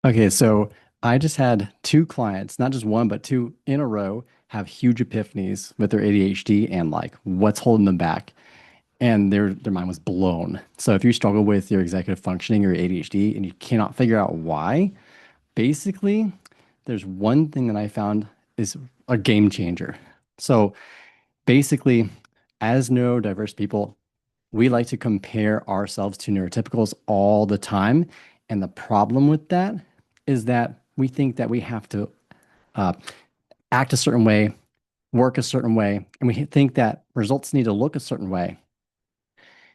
Okay, so I just had two clients, not just one, but two in a row, have huge epiphanies with their ADHD and like what's holding them back. And their mind was blown. So if you struggle with your executive functioning or ADHD and you cannot figure out why, basically, there's one thing that I found is a game changer. So basically, as neurodiverse people, we like to compare ourselves to neurotypicals all the time. And the problem with that is that we think that we have to uh, act a certain way, work a certain way, and we think that results need to look a certain way.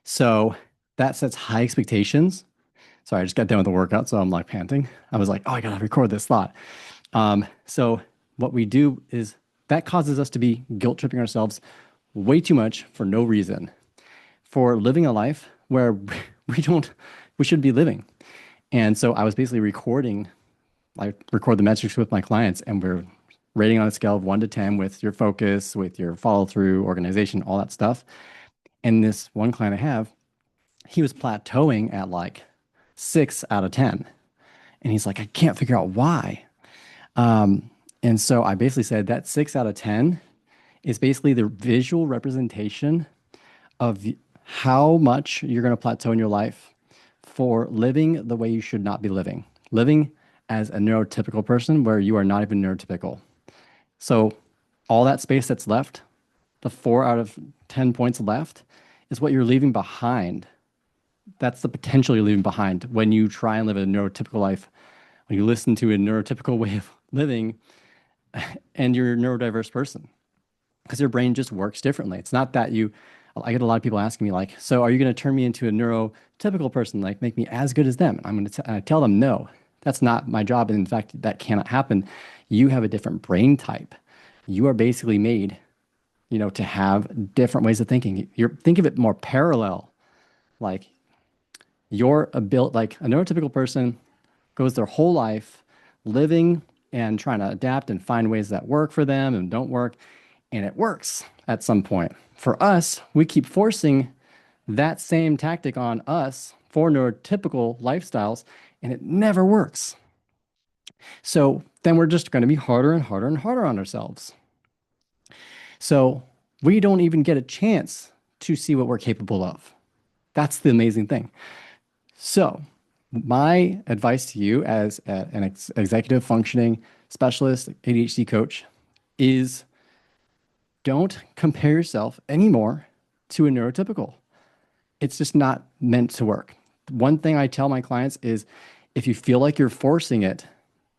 So that sets high expectations. Sorry, I just got done with the workout, so I'm like panting. I was like, oh, I gotta record this thought. So what we do is that causes us to be guilt tripping ourselves way too much for no reason, for living a life where we don't, we should be living. And so I was basically I record the metrics with my clients, and we're rating on a scale of 1 to 10 with your focus, with your follow through, organization, all that stuff. And this one client I have, he was plateauing at like 6 out of 10. And he's like, I can't figure out why. And so I basically said that 6 out of 10 is basically the visual representation of how much you're going to plateau in your life for living the way you should not be living, living as a neurotypical person where you are not even neurotypical. So all that space that's left, the 4 out of 10 points left, is what you're leaving behind. That's the potential you're leaving behind when you try and live a neurotypical life, when you listen to a neurotypical way of living and you're a neurodiverse person because your brain just works differently. It's not that I get a lot of people asking me like, so are you going to turn me into a neurotypical person, like make me as good as them? And I tell them, no, that's not my job. And in fact, that cannot happen. You have a different brain type. You are basically made, to have different ways of thinking. Think of it more parallel. Like your ability, like a neurotypical person goes their whole life living and trying to adapt and find ways that work for them and don't work. And it works at some point. For us, we keep forcing that same tactic on us for neurotypical lifestyles, and it never works. So then we're just going to be harder and harder and harder on ourselves. So we don't even get a chance to see what we're capable of. That's the amazing thing. So, my advice to you as an executive functioning specialist, ADHD coach, is don't compare yourself anymore to a neurotypical. It's just not meant to work. One thing I tell my clients is if you feel like you're forcing it,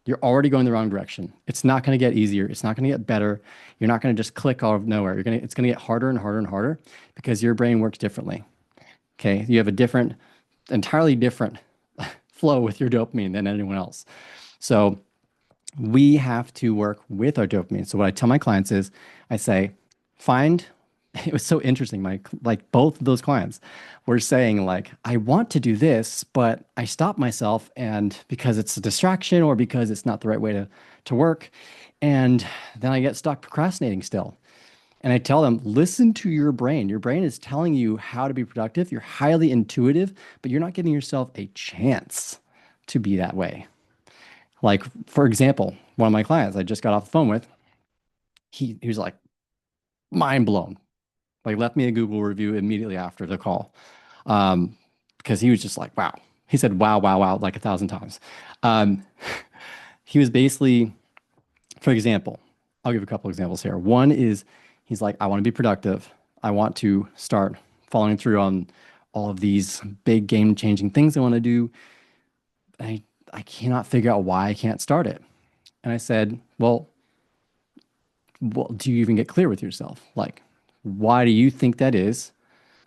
you're already going the wrong direction. It's not going to get easier. It's not going to get better. You're not going to just click out of nowhere. It's going to get harder and harder and harder because your brain works differently. Okay. You have a entirely different flow with your dopamine than anyone else. So we have to work with our dopamine. So what I tell my clients is I say, find, it was so interesting. Like both of those clients were saying like, I want to do this, but I stop myself and because it's a distraction or because it's not the right way to work. And then I get stuck procrastinating still. And I tell them, listen to your brain. Your brain is telling you how to be productive. You're highly intuitive, but you're not giving yourself a chance to be that way. Like, for example, one of my clients I just got off the phone with, he was like mind blown. Like, left me a Google review immediately after the call. Um, because he was just like, wow. He said, wow, wow, wow, like 1,000 times. Um, he was basically, for example, I'll give a couple examples here. One is he's like, I want to be productive. I want to start following through on all of these big game changing things I want to do. I, I cannot figure out why I can't start it. And I said, well, do you even get clear with yourself? Like, why do you think that is?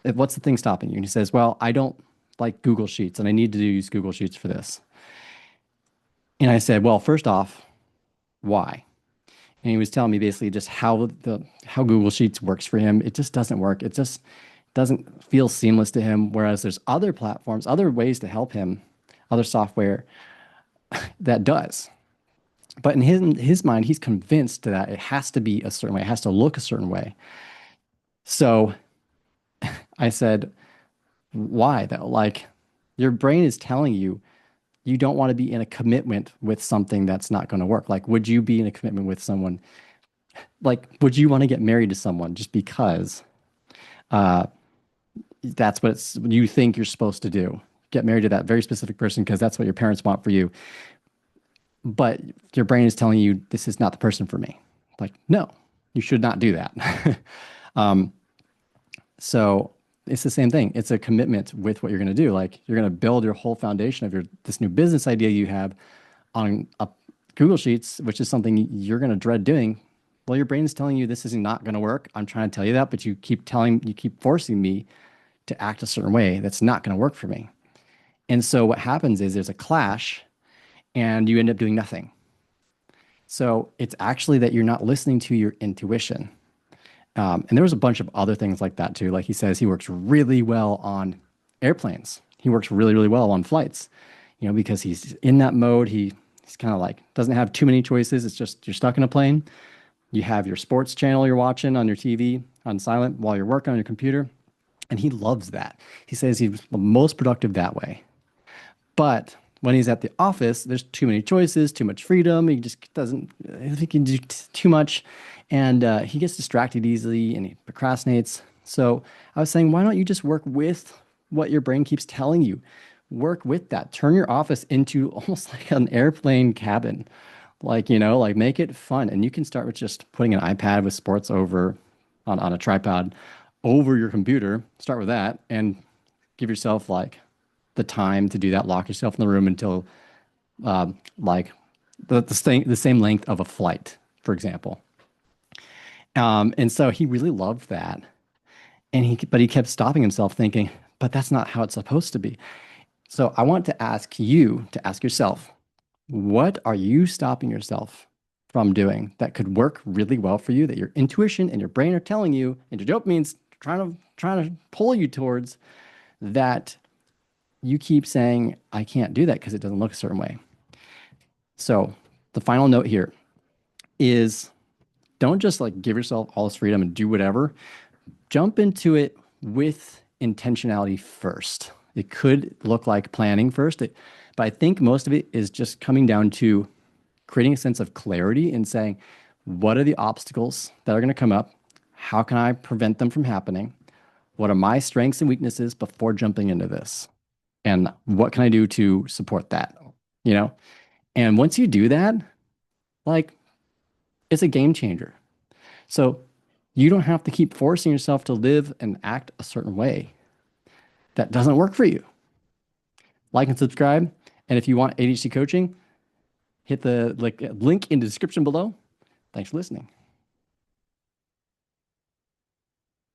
What's the thing stopping you? And he says, well, I don't like Google Sheets and I need to use Google Sheets for this. And I said, well, first off, why? And he was telling me basically just how Google Sheets works for him. It just doesn't work. It just doesn't feel seamless to him. Whereas there's other platforms, other ways to help him, other software that does. But in his mind, he's convinced that it has to be a certain way. It has to look a certain way. So I said, why though? Like your brain is telling you you don't want to be in a commitment with something that's not going to work. Like, would you be in a commitment with someone? Like, would you want to get married to someone just because uh, that's what you think you're supposed to do? Get married to that very specific person because that's what your parents want for you. But your brain is telling you this is not the person for me. Like, no, you should not do that. um, so it's the same thing. It's a commitment with what you're going to do. Like you're going to build your whole foundation of your this new business idea you have on a Google Sheets, which is something you're going to dread doing. Well, your brain is telling you this is not going to work. I'm trying to tell you that, but you keep forcing me to act a certain way that's not going to work for me. And so what happens is there's a clash and you end up doing nothing. So it's actually that you're not listening to your intuition. And there was a bunch of other things like that too. Like he says, he works really well on airplanes. He works really, really well on flights, because he's in that mode. He's kind of like doesn't have too many choices. It's just you're stuck in a plane. You have your sports channel you're watching on your TV on silent while you're working on your computer. And he loves that. He says he's the most productive that way. But when he's at the office, there's too many choices, too much freedom. He just doesn't, he can do too much. And he gets distracted easily and he procrastinates. So I was saying, why don't you just work with what your brain keeps telling you? Work with that. Turn your office into almost like an airplane cabin. Like make it fun. And you can start with just putting an iPad with sports over on a tripod over your computer. Start with that and give yourself like the time to do that. Lock yourself in the room until like the same length of a flight, for example. And so he really loved that. But he kept stopping himself thinking, but that's not how it's supposed to be. So I want to ask you to ask yourself, what are you stopping yourself from doing that could work really well for you, that your intuition and your brain are telling you, and your dopamine's trying to pull you towards that you keep saying, I can't do that because it doesn't look a certain way. So the final note here is don't just like give yourself all this freedom and do whatever. Jump into it with intentionality first. It could look like planning first, but I think most of it is just coming down to creating a sense of clarity and saying, what are the obstacles that are going to come up? How can I prevent them from happening? What are my strengths and weaknesses before jumping into this? And what can I do to support that? You know? And once you do that, like it's a game changer. So you don't have to keep forcing yourself to live and act a certain way that doesn't work for you. Like and subscribe. And if you want ADHD coaching, hit the link in the description below. Thanks for listening.